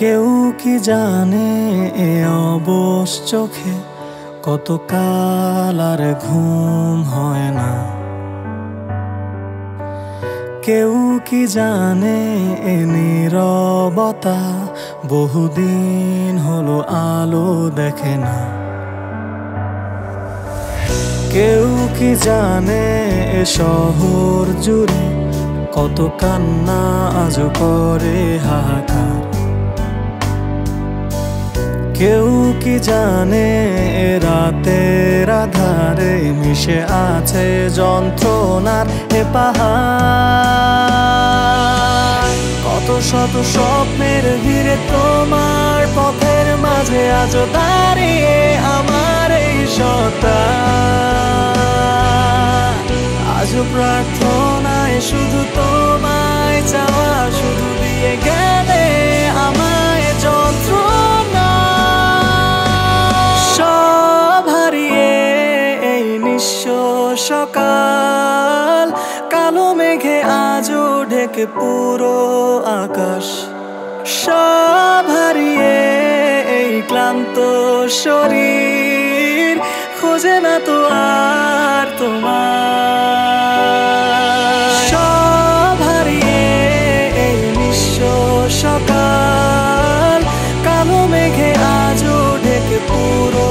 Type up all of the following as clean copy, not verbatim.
কেউ কি জানে এ অবশ চোখে কত কাল আর ঘুম হয় না। কেউ কি জানে এ নীরবতা বহুদিন হলো আলো দেখে না। কেউ কি জানে এ শহর জুড়ে কত কান্না আজ করে হাহাকার। কেউ কি জানে এ রাতের আধারে মিশে আছে যন্ত্রণার এ পাহাড়। কত শত স্বপ্নের ভিড়ে তোমার পথের মাঝে আজ দাঁড়িয়ে আমার এই সত্তা। আজ প্রার্থনায় শুধু তোমায় চাওয়া, শুধু দিয়ে গেলে আমায় যন্ত্রণা। সব হারিয়ে এই নিঃস্ব সকাল, কালো মেঘে আজও ঢেকে পুরো আকাশ। সব হারিয়ে এই ক্লান্ত শরীর খোঁজে না তো আর তোমার। সব হারিয়ে এই নিঃস্ব সকাল, কালো মেঘে আজও ঢেকে পুরো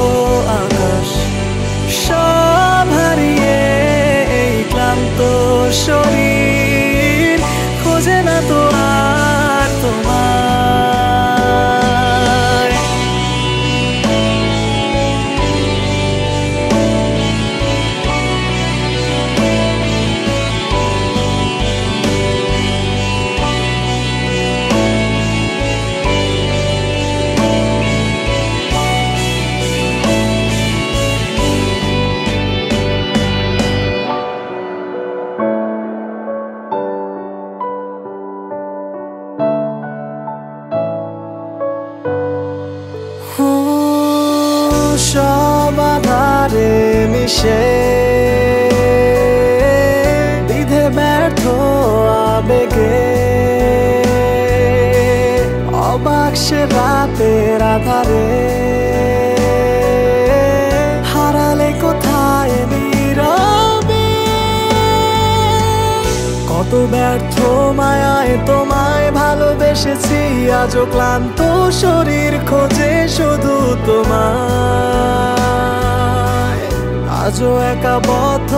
আকাশ। সব হারিয়ে এই ক্লান্ত শরীর খোঁজে না তো আর তোমার। সব আধারে মিশে বিধে ব্যর্থ আবেগে অবাক সে রাতের আধারে হারালে কোথায় নীরবে। কত ব্যর্থ মায়ায় তোমায় ভালোবেসেছি, আজও ক্লান্ত শরীর খোঁজে শুধু তোমায়। আজও একা পথ